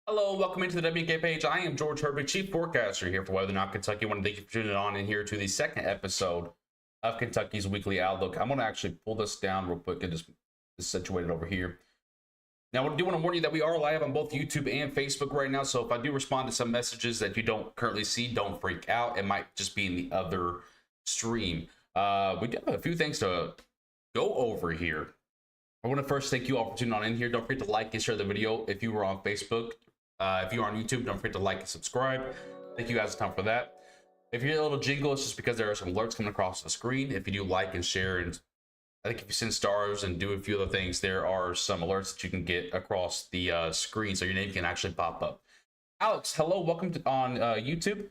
Hello, welcome into the WK page. I am George Herbig, Chief Forecaster here for Weather Now Kentucky. I want to thank you for tuning on in here to the second episode of Kentucky's Weekly Outlook. I'm going to actually pull this down real quick and just situate it over here. Now, I do want to warn you that we are live on both YouTube and Facebook right now, so if I do respond to some messages that you don't currently see, don't freak out. It might just be in the other stream. We do have a few things to go over here. I want to first thank you all for tuning on in here. Don't forget to like and share the video if you were on Facebook. If you're on YouTube, don't forget to like and subscribe. Thank you guys a ton for that. If you hear a little jingle, it's just because there are some alerts coming across the screen. If you do like and share, and I think if you send stars and do a few other things, there are some alerts that you can get across the screen, so your name can actually pop up. Alex, hello, welcome to, on YouTube.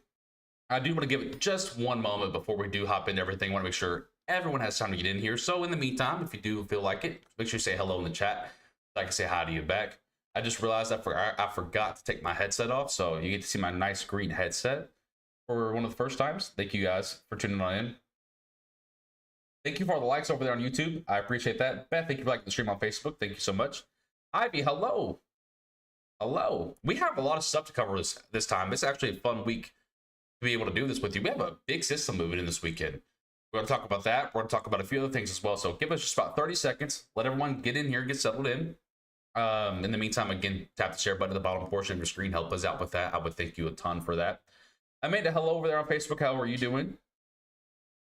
I do want to give it just one moment before we do hop into everything. I want to make sure everyone has time to get in here. So in the meantime, if you do feel like it, make sure you say hello in the chat so I can say hi to you back. I just realized I forgot to take my headset off, so you get to see my nice green headset for one of the first times. Thank you guys for tuning on in. Thank you for all the likes over there on YouTube. I appreciate that. Beth, thank you for liking the stream on Facebook. Thank you so much. Ivy, hello. Hello. We have a lot of stuff to cover this time. It's actually a fun week to be able to do this with you. We have a big system moving in this weekend. We're going to talk about that. We're going to talk about a few other things as well. So give us just about 30 seconds. Let everyone get in here, get settled in. In the meantime, again, tap the share button at the bottom portion of your screen. Help us out with that. I would thank you a ton for that. Amanda, hello over there on Facebook. How are you doing?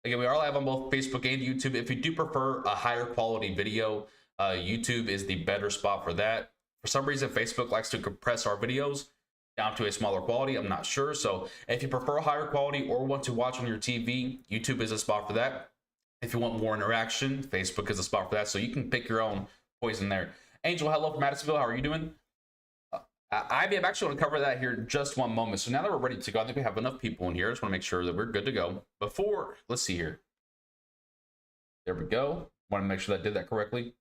Again, we are live on both Facebook and YouTube. If you do prefer a higher quality video, YouTube is the better spot for that. For some reason, Facebook likes to compress our videos down to a smaller quality. I'm not sure. So if you prefer a higher quality or want to watch on your TV, YouTube is a spot for that. If you want more interaction, Facebook is a spot for that. So you can pick your own poison there. Angel, hello from Madisonville. How are you doing? Ivy, I'm actually going to cover that here in just one moment. So now that we're ready to go, I think we have enough people in here. I just want to make sure that we're good to go. Before, let's see here. There we go. Want to make sure that I did that correctly.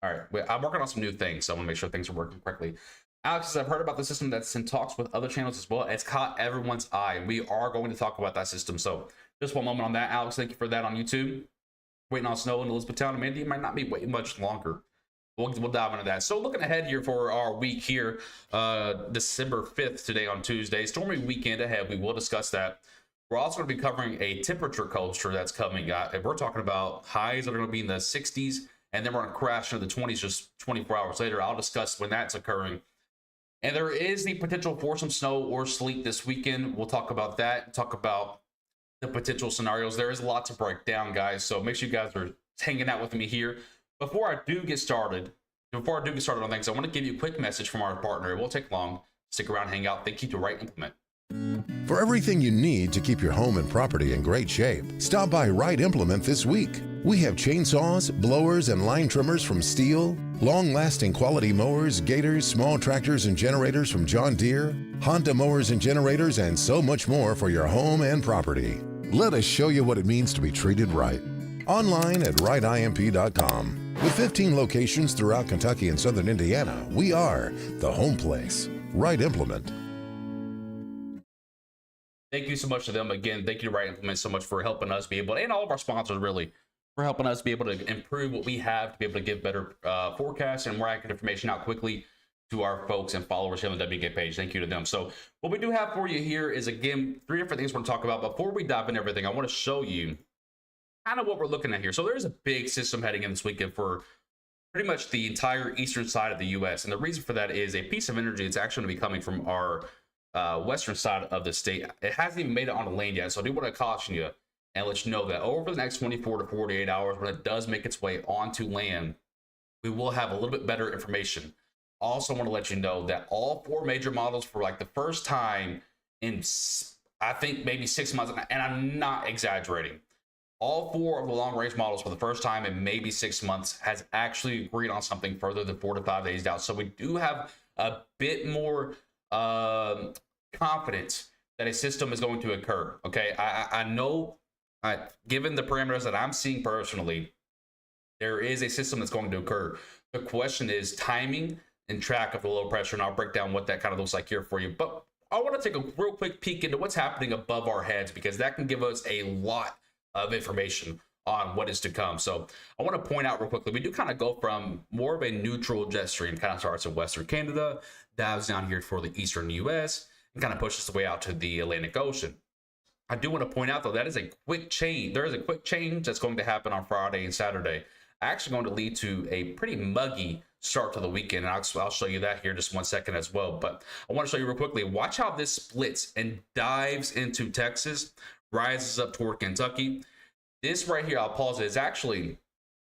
All right. I'm working on some new things, so I want to make sure things are working correctly. Alex, I've heard about the system that's in talks with other channels as well. It's caught everyone's eye, and we are going to talk about that system. So just one moment on that. Alex, thank you for that on YouTube. Waiting on snow in Elizabethtown. Amanda, you might not be waiting much longer. We'll dive into that. So looking ahead here for our week here, December 5th today on Tuesday, stormy weekend ahead. We will discuss that. We're also going to be covering a temperature coaster that's coming. We're talking about highs that are going to be in the 60s, and then we're going to crash into the 20s just 24 hours later. I'll discuss when that's occurring. And there is the potential for some snow or sleet this weekend. We'll talk about that, talk about the potential scenarios. There is a lot to break down, guys, so make sure you guys are hanging out with me here. Before I do get started on things, I want to give you a quick message from our partner. It won't take long. Stick around, hang out. Thank you to Right Implement. For everything you need to keep your home and property in great shape, stop by Right Implement this week. We have chainsaws, blowers, and line trimmers from Steel, long-lasting quality mowers, gators, small tractors, and generators from John Deere, Honda mowers and generators, and so much more for your home and property. Let us show you what it means to be treated right. Online at rightimp.com. With 15 locations throughout Kentucky and Southern Indiana, we are the home place. Right Implement. Thank you so much to them. Again, thank you to Right Implement so much for helping us be able, and all of our sponsors really, for helping us be able to improve what we have, to be able to give better forecasts and more accurate information out quickly to our folks and followers here on the WK page. Thank you to them. So what we do have for you here is, again, 3 different things we're going to talk about. Before we dive into everything, I want to show you kind of what we're looking at here. So there's a big system heading in this weekend for pretty much the entire eastern side of the U.S. And the reason for that is a piece of energy that's actually going to be coming from our western side of the state. It hasn't even made it on the land yet. So I do want to caution you and let you know that over the next 24 to 48 hours, when it does make its way onto land, we will have a little bit better information. Also want to let you know that all 4 major models for like the first time in, I think, maybe 6 months, and I'm not exaggerating, all 4 of the long-range models for the first time in maybe 6 months has actually agreed on something further than 4 to 5 days out. So we do have a bit more confidence that a system is going to occur. Okay, I know, given the parameters that I'm seeing personally, there is a system that's going to occur. The question is timing and track of the low pressure, and I'll break down what that kind of looks like here for you. But I want to take a real quick peek into what's happening above our heads, because that can give us a lot of information on what is to come. So I want to point out real quickly, we do kind of go from more of a neutral jet stream, kind of starts in Western Canada, dives down here for the Eastern US, and kind of pushes the way out to the Atlantic Ocean. I do want to point out though, that is a quick change. There is a quick change that's going to happen on Friday and Saturday. Actually going to lead to a pretty muggy start to the weekend, and I'll show you that here in just 1 second as well. But I want to show you real quickly, watch how this splits and dives into Texas, rises up toward Kentucky. This right here, I'll pause it, is actually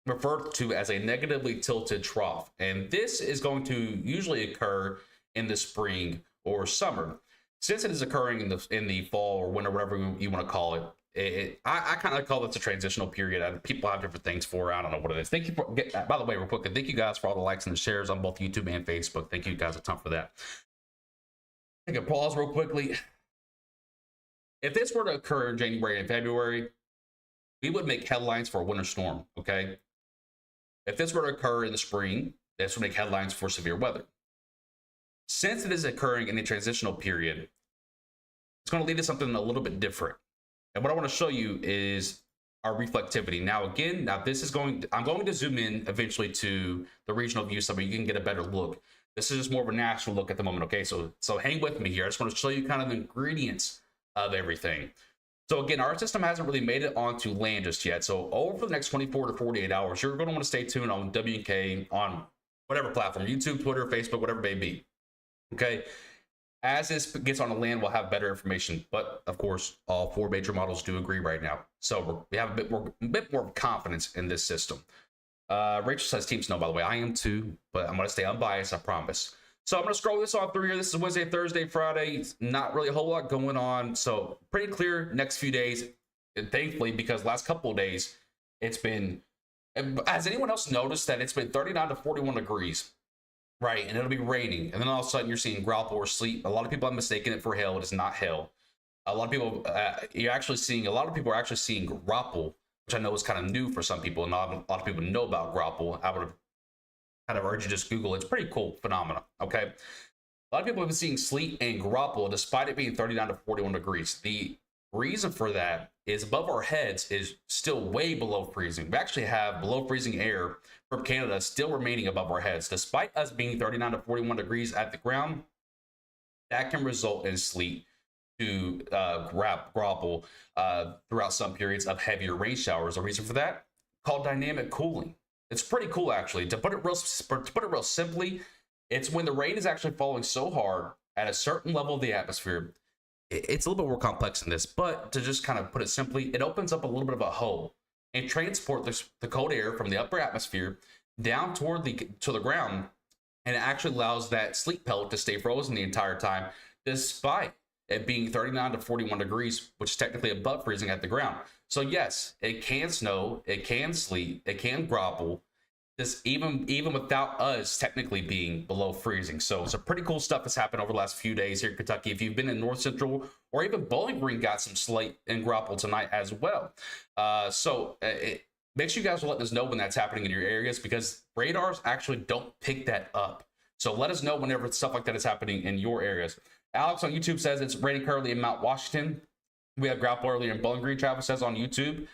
referred to as a negatively tilted trough, and this is going to usually occur in the spring or summer. Since it is occurring in the fall or winter, whatever you want to call it, I kind of call this a transitional period, and people have different things for it. I don't know what it is. Thank you for, by the way, real quick, thank you guys for all the likes and the shares on both YouTube and Facebook. Thank you guys a ton for that. Take a pause real quickly. If this were to occur in January and February, we would make headlines for a winter storm, okay? If this were to occur in the spring, this would make headlines for severe weather. Since it is occurring in a transitional period, it's going to lead to something a little bit different. And what I want to show you is our reflectivity. Now, again, this is I'm going to zoom in eventually to the regional view so you can get a better look. This is just more of a national look at the moment, okay? So hang with me here. I just want to show you kind of the ingredients of everything. So again, our system hasn't really made it onto land just yet. So over the next 24 to 48 hours, you're going to want to stay tuned on WK on whatever platform, YouTube, Twitter, Facebook, whatever it may be. Okay. As this gets on the land, we'll have better information. But of course, all 4 major models do agree right now. So we have a bit more confidence in this system. Rachel says Team Snow, by the way. I am too, but I'm going to stay unbiased, I promise. So I'm going to scroll this on through here. This is Wednesday, Thursday, Friday. It's not really a whole lot going on. So pretty clear next few days. And thankfully, because last couple of days, it's been... Has anyone else noticed that it's been 39 to 41 degrees? Right, and it'll be raining, and then all of a sudden you're seeing grapple or sleet. A lot of people have mistaken it for hail. It is not hail. A lot of people, a lot of people are actually seeing grapple, which I know is kind of new for some people, and not a lot of people know about grapple. I would kind of urge you to just Google it. It's pretty cool phenomenon. Okay, a lot of people have been seeing sleet and grapple despite it being 39 to 41 degrees. The reason for that is above our heads is still way below freezing. We actually have below freezing air from Canada still remaining above our heads. Despite us being 39 to 41 degrees at the ground, that can result in sleet to grapple throughout some periods of heavier rain showers. The reason for that, called dynamic cooling. It's pretty cool, actually. To put it real simply, it's when the rain is actually falling so hard at a certain level of the atmosphere. It's a little bit more complex than this, but to just kind of put it simply, it opens up a little bit of a hole and transport the cold air from the upper atmosphere down toward the ground, and it actually allows that sleet pellet to stay frozen the entire time, despite it being 39 to 41 degrees, which is technically above freezing at the ground. So yes, it can snow, it can sleet, it can grapple, this even without us technically being below freezing. So some pretty cool stuff has happened over the last few days here in Kentucky. If you've been in North Central or even Bowling Green, got some sleet and grapple tonight as well. Make sure you guys will let us know when that's happening in your areas, because radars actually don't pick that up. So let us know whenever stuff like that is happening in your areas. Alex on YouTube says it's raining currently in Mount Washington. We have grapple earlier in Bowling Green, Travis says on YouTube.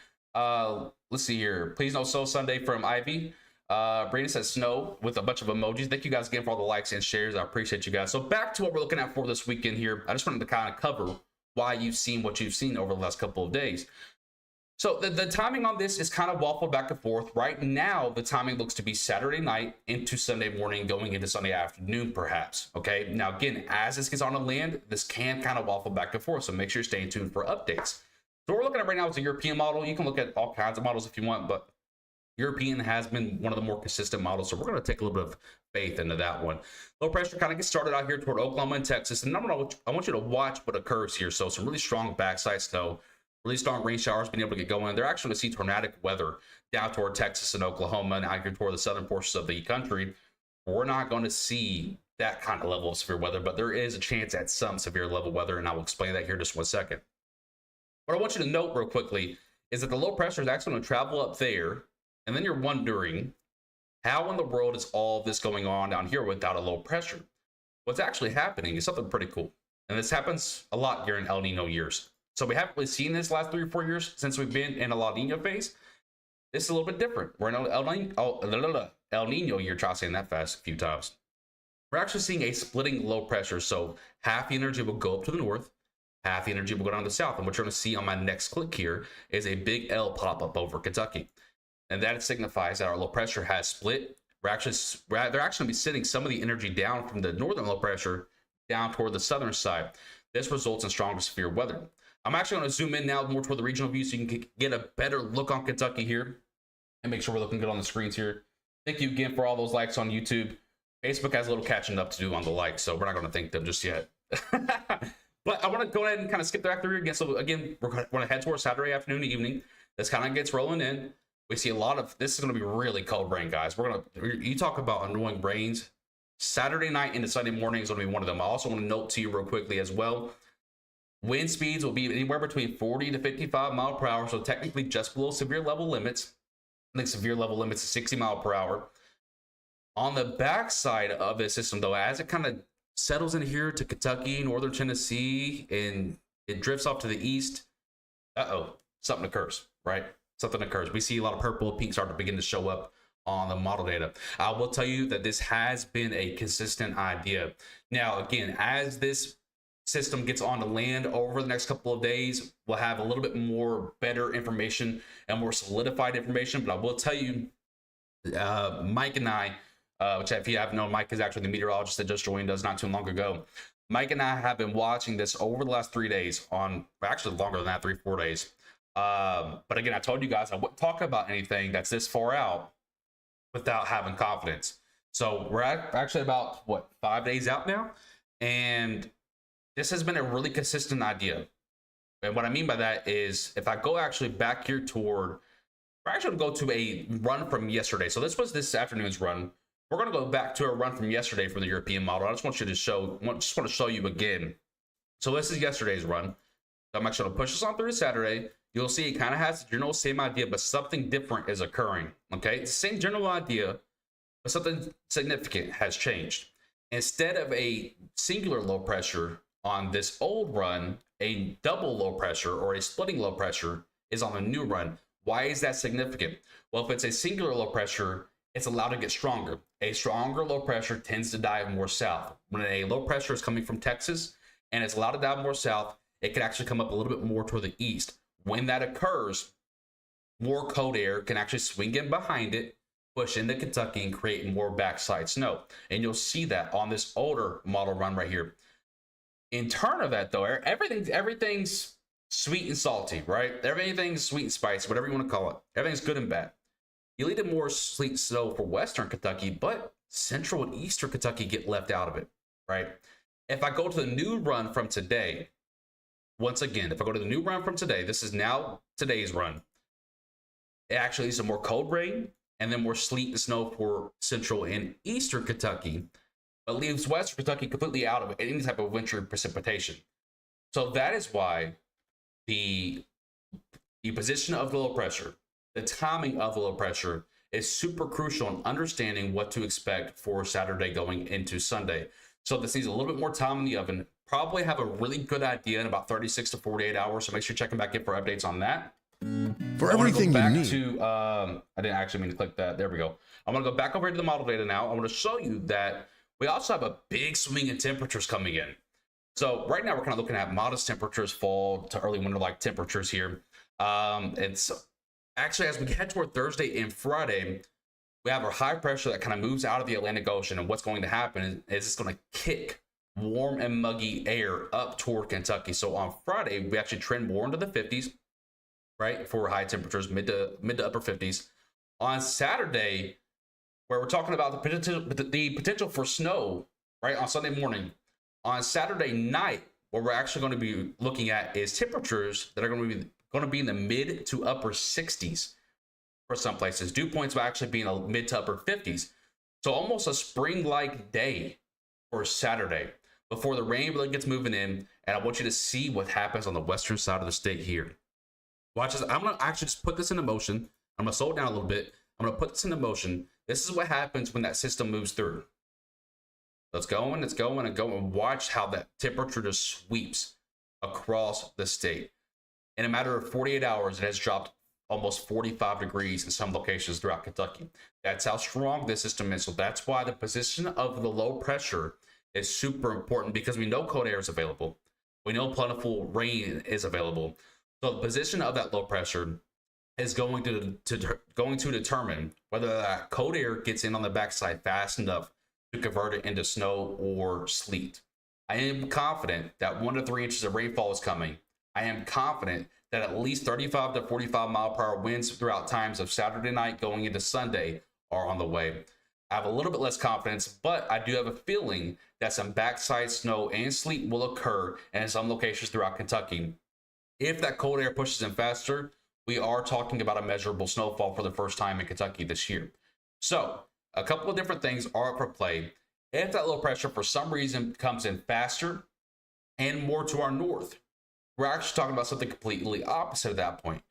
Let's see here. Please no so Sunday from Ivy. Brady says snow with a bunch of emojis. Thank you guys again for all the likes and shares. I appreciate you guys. So back to what we're looking at for this weekend here. I just wanted to kind of cover why you've seen what you've seen over the last couple of days. So the timing on this is kind of waffled back and forth. Right now, the timing looks to be Saturday night into Sunday morning, going into Sunday afternoon, perhaps. Okay. Now, again, as this gets on the land, this can kind of waffle back and forth. So make sure you're staying tuned for updates. So what we're looking at right now is a European model. You can look at all kinds of models if you want, but European has been one of the more consistent models, so we're going to take a little bit of faith into that one. Low pressure kind of gets started out here toward Oklahoma and Texas, and I want you to watch what occurs here. So some really strong backside snow, really strong rain showers being able to get going. They're actually going to see tornadic weather down toward Texas and Oklahoma and out here toward the southern portions of the country. We're not going to see that kind of level of severe weather, but there is a chance at some severe level weather, and I will explain that here in just 1 second. What I want you to note real quickly is that the low pressure is actually going to travel up there. And then you're wondering, how in the world is all this going on down here without a low pressure? What's actually happening is something pretty cool. And this happens a lot during El Nino years. So we haven't really seen this last 3 or 4 years since we've been in a La Nina phase. This is a little bit different. We're in El Nino year. Try saying that fast a few times. We're actually seeing a splitting low pressure. So half the energy will go up to the north, half the energy will go down to the south. And what you're going to see on my next click here is a big L pop up over Kentucky. And that signifies that our low pressure has split. They're actually going to be sending some of the energy down from the northern low pressure down toward the southern side. This results in stronger severe weather. I'm actually going to zoom in now more toward the regional view so you can get a better look on Kentucky here and make sure we're looking good on the screens here. Thank you again for all those likes on YouTube. Facebook has a little catching up to do on the likes, so we're not going to thank them just yet. But I want to go ahead and kind of skip back through again. So again, we're going to head towards Saturday afternoon and evening. This kind of gets rolling in. We see a lot of, this is going to be really cold rain, guys. You talk about annoying rains. Saturday night into Sunday morning is going to be one of them. I also want to note to you real quickly as well, wind speeds will be anywhere between 40 to 55 mile per hour. So technically just below severe level limits. I think severe level limits is 60 mile per hour. On the backside of this system, though, as it kind of settles in here to Kentucky, northern Tennessee, and it drifts off to the east, something occurs, right? Something occurs. We see a lot of purple and pink start to begin to show up on the model data. I will tell you that this has been a consistent idea. Now, again, as this system gets on the land over the next couple of days, we'll have a little bit more better information and more solidified information. But I will tell you, Mike and I, which if you haven't known, Mike is actually the meteorologist that just joined us not too long ago. Mike and I have been watching this over the last 3 days, actually longer than that, 3-4 days. But again, I told you guys I wouldn't talk about anything that's this far out without having confidence. So we're actually about 5 days out now, and this has been a really consistent idea. And what I mean by that is, if I go actually back here toward, we're actually going to go to a run from yesterday. So this was this afternoon's run. We're going to go back to a run from yesterday from the European model. I just want to show you again. So this is yesterday's run. So I'm actually going to push this on through to Saturday. You'll see it kind of has the same idea, but something different is occurring. Okay, it's the same general idea, but something significant has changed. Instead of a singular low pressure on this old run, a double low pressure or a splitting low pressure is on the new run. Why is that significant? Well, if it's a singular low pressure, it's allowed to get stronger. A stronger low pressure tends to dive more south. When a low pressure is coming from Texas and it's allowed to dive more south, it can actually come up a little bit more toward the east. When that occurs, more cold air can actually swing in behind it, push into Kentucky, and create more backside snow. And you'll see that on this older model run right here. In turn of that, though, everything's sweet and salty, right? Everything's sweet and spicy, whatever you want to call it. Everything's good and bad. You lead to more sleet snow for western Kentucky, but central and eastern Kentucky get left out of it, right? If I go to the new run from today, once again, if I go to the new run from today, this is now today's run. It actually leads to more cold rain and then more sleet and snow for central and eastern Kentucky, but leaves western Kentucky completely out of any type of wintry precipitation. So that is why the position of the low pressure, the timing of the low pressure is super crucial in understanding what to expect for Saturday going into Sunday. So this needs a little bit more time in the oven. Probably have a really good idea in about 36 to 48 hours. So make sure you're checking back in for updates on that. For everything you need. I didn't actually mean to click that. There we go. I'm going to go back over to the model data now. I want to show you that we also have a big swing in temperatures coming in. So right now we're kind of looking at modest temperatures, fall to early winter-like temperatures here. And so actually, as we head toward Thursday and Friday, we have our high pressure that kind of moves out of the Atlantic Ocean. And what's going to happen is it's going to kick warm and muggy air up toward Kentucky. So on Friday, we actually trend more into the 50s, right, for high temperatures, mid to upper 50s. On Saturday, where we're talking about the potential for snow, right, on Sunday morning. On Saturday night, what we're actually going to be looking at is temperatures that are going to be in the mid to upper 60s for some places. Dew points will actually be in the mid to upper 50s. So almost a spring-like day for Saturday before the rain really gets moving in. And I want you to see what happens on the western side of the state here. Watch this. I'm going to actually just put this into motion. I'm going to slow it down a little bit. I'm going to put this into motion. This is what happens when that system moves through. It's going and going. Watch how that temperature just sweeps across the state. In a matter of 48 hours, it has dropped almost 45 degrees in some locations throughout Kentucky. That's how strong this system is. So that's why the position of the low pressure is super important, because we know cold air is available. We know plentiful rain is available. So the position of that low pressure is going to determine whether that cold air gets in on the backside fast enough to convert it into snow or sleet. I am confident that 1 to 3 inches of rainfall is coming. I am confident that at least 35 to 45 mile per hour winds throughout times of Saturday night going into Sunday are on the way. I have a little bit less confidence, but I do have a feeling that some backside snow and sleet will occur in some locations throughout Kentucky. If that cold air pushes in faster, we are talking about a measurable snowfall for the first time in Kentucky this year. So a couple of different things are up for play. If that low pressure for some reason comes in faster and more to our north, we're actually talking about something completely opposite at that point.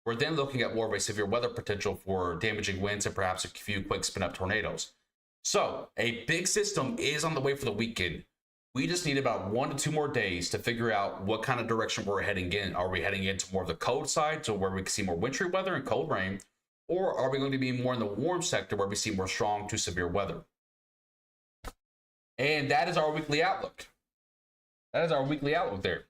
We're then looking at more of a severe weather potential for damaging winds and perhaps a few quick spin up tornadoes. So a big system is on the way for the weekend. We just need about 1 to 2 more days to figure out what kind of direction we're heading in. Are we heading into more of the cold side, to where we can see more wintry weather and cold rain? Or are we going to be more in the warm sector where we see more strong to severe weather? And that is our weekly outlook. That is our weekly outlook there.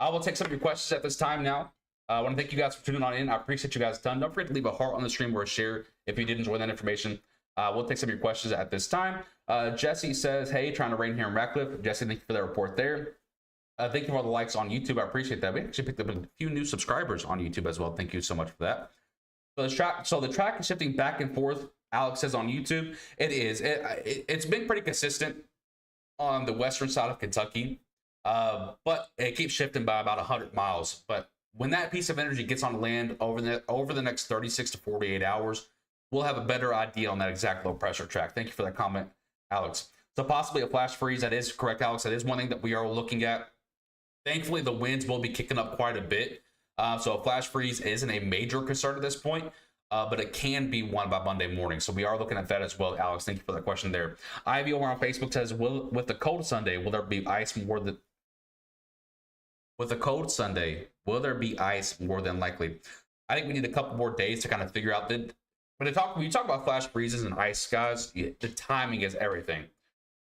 I will take some of your questions at this time now. I want to thank you guys for tuning on in. I appreciate you guys a ton. Don't forget to leave a heart on the stream or a share if you did enjoy that information. We'll take some of your questions at this time. Jesse says, hey, trying to rain here in Ratcliffe. Jesse, thank you for that report there. Thank you for all the likes on YouTube. I appreciate that. We actually picked up a few new subscribers on YouTube as well. Thank you so much for that. So the track is shifting back and forth. Alex says on YouTube, it is. It's been pretty consistent on the western side of Kentucky, but it keeps shifting by about 100 miles. But when that piece of energy gets on land over the next 36 to 48 hours, we'll have a better idea on that exact low pressure track. Thank you for that comment, Alex. So possibly a flash freeze. That is correct, Alex. That is one thing that we are looking at. Thankfully, the winds will be kicking up quite a bit. So a flash freeze isn't a major concern at this point, but it can be one by Monday morning. So we are looking at that as well, Alex. Thank you for that question there. Ivy over on Facebook says, with the cold Sunday, will there be ice more than... With the cold Sunday, will there be ice more than likely? I think we need a couple more days to kind of figure out the... When you talk about flash freezes and ice, guys, the timing is everything.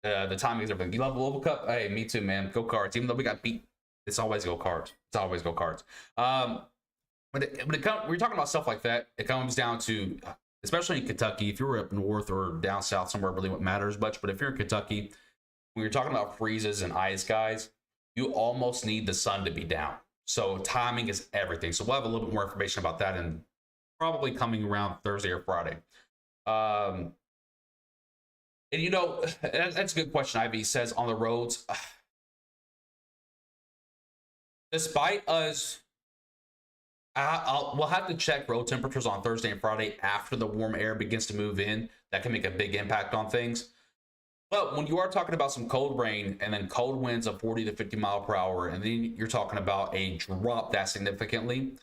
The timing is everything. You love the Global Cup? Hey, me too, man. Go Cards. Even though we got beat, it's always go Cards. It's always go Cards. When we're talking about stuff like that, it comes down to, especially in Kentucky, if you're up north or down south somewhere, really what matters much. But if you're in Kentucky, when you're talking about freezes and ice, guys, you almost need the sun to be down. So timing is everything. So we'll have a little bit more information about that and probably coming around Thursday or Friday. And you know, that's a good question. Ivy says on the roads, despite us, we'll have to check road temperatures on Thursday and Friday after the warm air begins to move in. That can make a big impact on things. But when you are talking about some cold rain and then cold winds of 40 to 50 mile per hour, and then you're talking about a drop that significantly,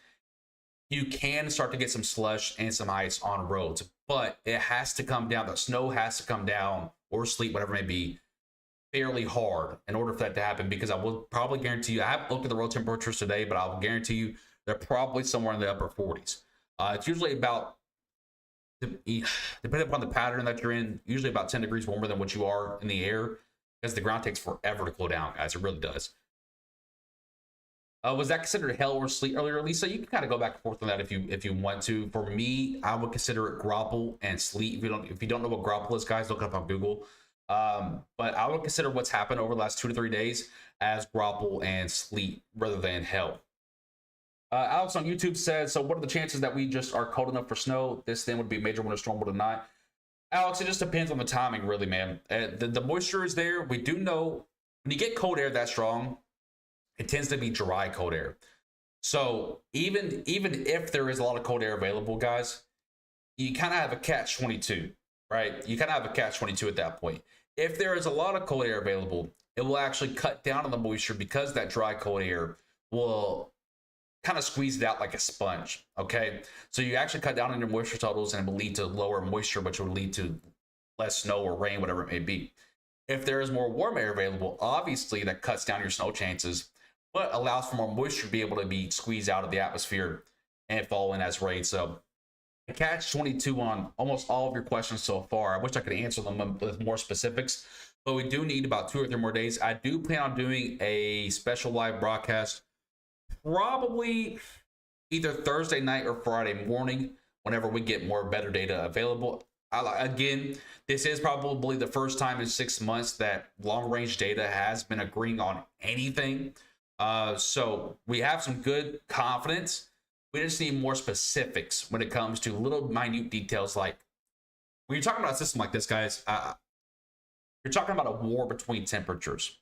you can start to get some slush and some ice on roads. But it has to come down. The snow has to come down, or sleet, whatever it may be, fairly hard in order for that to happen. Because I will probably guarantee you, I haven't looked at the road temperatures today, but I will guarantee you they're probably somewhere in the upper 40s. It's usually about, depending upon the pattern that you're in, usually about 10 degrees warmer than what you are in the air, because the ground takes forever to cool down, guys. It really does. Was that considered hail or sleet earlier, Lisa? You can kind of go back and forth on that if you want to. For me, I would consider it grapple and sleet. If you don't know what grapple is, guys, look it up on Google. But I would consider what's happened over the last 2 to 3 days as grapple and sleet rather than hail. Alex on YouTube says, so what are the chances that we just are cold enough for snow? This then would be a major winter storm, would it not? Alex, it just depends on the timing, really, man. The moisture is there. We do know when you get cold air that strong, it tends to be dry cold air. So even if there is a lot of cold air available, guys, you kind of have a catch-22, right? You kind of have a catch-22 at that point. If there is a lot of cold air available, it will actually cut down on the moisture, because that dry cold air will kind of squeeze it out like a sponge. Okay, so you actually cut down on your moisture totals, and it will lead to lower moisture, which will lead to less snow or rain, whatever it may be. If there is more warm air available, obviously that cuts down your snow chances, but allows for more moisture to be able to be squeezed out of the atmosphere and fall in as rain. So catch 22 on almost all of your questions so far. I wish I could answer them with more specifics, but we do need about 2 or 3 more days. I do plan on doing a special live broadcast, probably either Thursday night or Friday morning, whenever we get more better data available. Again, this is probably the first time in 6 months that long range data has been agreeing on anything. So we have some good confidence. We just need more specifics when it comes to little minute details. Like when you're talking about a system like this, guys, you're talking about a war between temperatures,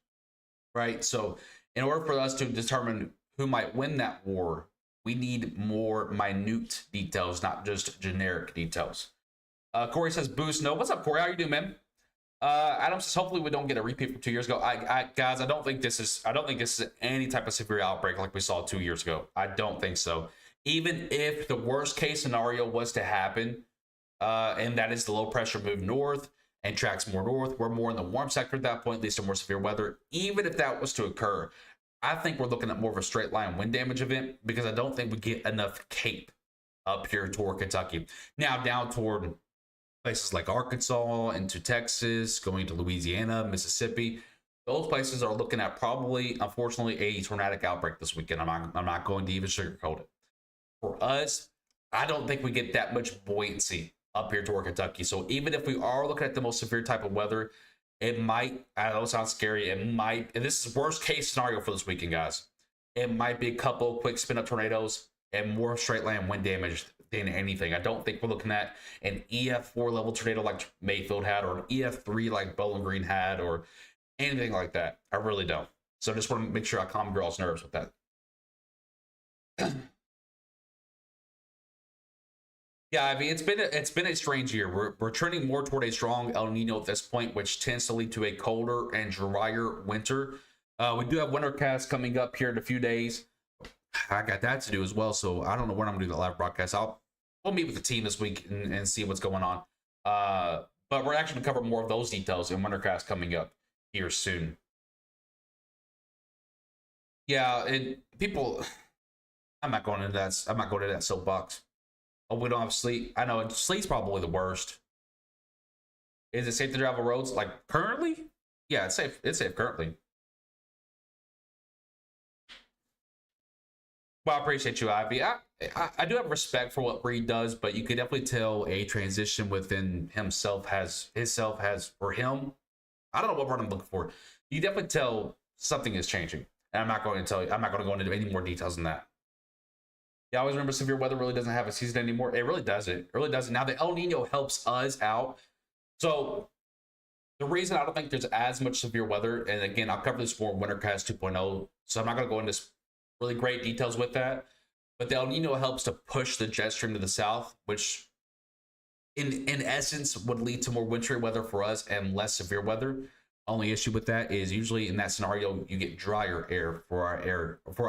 right? So in order for us to determine who might win that war, we need more minute details, not just generic details. Corey says, boost. No, what's up, Corey? How you doing, man? Adam says, hopefully we don't get a repeat from 2 years ago. Guys, I don't think this is any type of severe outbreak like we saw 2 years ago. I don't think so. Even if the worst case scenario was to happen, and that is the low pressure move north and tracks more north, we're more in the warm sector at that point, leads to more severe weather. Even if that was to occur, I think we're looking at more of a straight line wind damage event, because I don't think we get enough cape up here toward Kentucky. Now down toward places like Arkansas, into Texas, going to Louisiana, Mississippi, those places are looking at probably, unfortunately, a tornadic outbreak this weekend. I'm not going to even sugarcoat it. For us, I don't think we get that much buoyancy up here toward Kentucky. So even if we are looking at the most severe type of weather, it might, I know it sounds scary, it might, and this is worst case scenario for this weekend, guys. It might be a couple quick spin up tornadoes and more straight line wind damage than anything. I don't think we're looking at an EF4 level tornado like Mayfield had, or an EF3 like Bowling Green had, or anything like that. I really don't. So I just want to make sure I calm girls' nerves with that. Yeah, I mean, it's been a strange year. We're trending more toward a strong El Nino at this point, which tends to lead to a colder and drier winter. We do have wintercast coming up here in a few days. I got that to do as well, so I don't know when I'm gonna do the live broadcast. We'll meet with the team this week and see what's going on. But we're actually gonna cover more of those details in wintercast coming up here soon. Yeah, and people, I'm not going into that soapbox. Oh, we don't have sleet. I know sleet's probably the worst. Is it safe to travel roads? Like currently? Yeah, it's safe. It's safe currently. Well, I appreciate you, Ivy. I do have respect for what Reed does, but you could definitely tell a transition within himself has for him. I don't know what word I'm looking for. You definitely tell something is changing. And I'm not going to tell you, I'm not going to go into any more details than that. Yeah, I always remember severe weather really doesn't have a season anymore. It really doesn't. It really doesn't. Now, the El Nino helps us out. So, the reason I don't think there's as much severe weather, and again, I'll cover this more in Wintercast 2.0, so I'm not going to go into really great details with that. But the El Nino helps to push the jet stream to the south, which in essence would lead to more wintry weather for us and less severe weather. Only issue with that is usually in that scenario, you get drier air for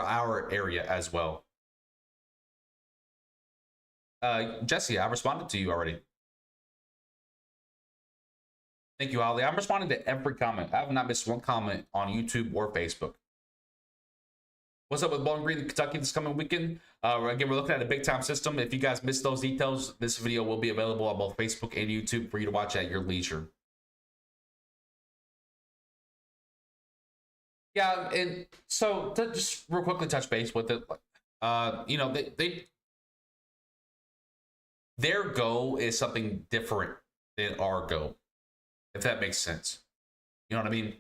our area as well. Jesse, I responded to you already. Thank you, Ali. I'm responding to every comment. I have not missed one comment on YouTube or Facebook. What's up with Bowling Green, Kentucky this coming weekend? Again, we're looking at a big time system. If you guys missed those details, this video will be available on both Facebook and YouTube for you to watch at your leisure. Yeah, and so to just real quickly touch base with it, you know, their goal is something different than our goal, if that makes sense. You know what I mean?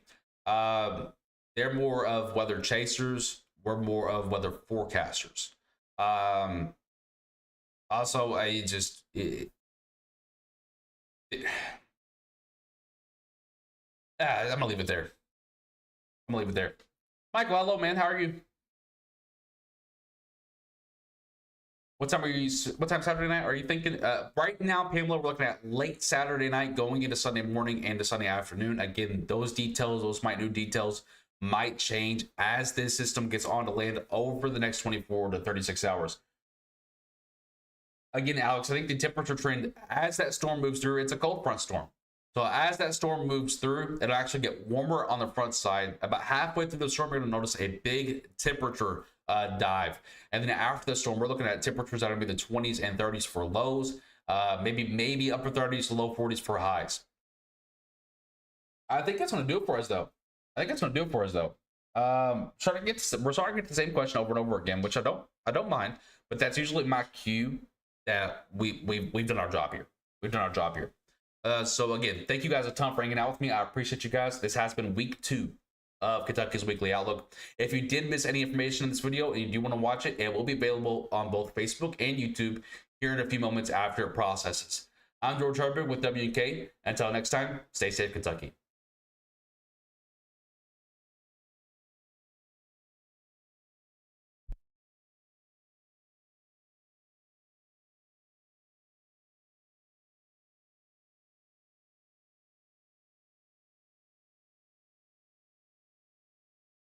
They're more of weather chasers. We're more of weather forecasters. Also, I'm gonna leave it there. Michael, hello, man. How are you? What time Saturday night are you thinking? Right now, Pamela, we're looking at late Saturday night going into Sunday morning and to Sunday afternoon. Again, those details, those minute details might change as this system gets on to land over the next 24 to 36 hours. Again, Alex, I think the temperature trend as that storm moves through, it's a cold front storm. So as that storm moves through, it'll actually get warmer on the front side. About halfway through the storm, you're going to notice a big temperature dive. And then after the storm, we're looking at temperatures that are going to be the 20s and 30s for lows, maybe upper 30s to low 40s for highs. I think that's going to do it for us, though. We're starting to get the same question over and over again, which I don't mind, but that's usually my cue that we've done our job here. So again, thank you guys a ton for hanging out with me. I appreciate you guys. This has been week 2 of Kentucky's Weekly Outlook. If you did miss any information in this video and you do want to watch it, it will be available on both Facebook and YouTube here in a few moments after it processes. I'm George Herbig with WK. Until next time, stay safe, Kentucky.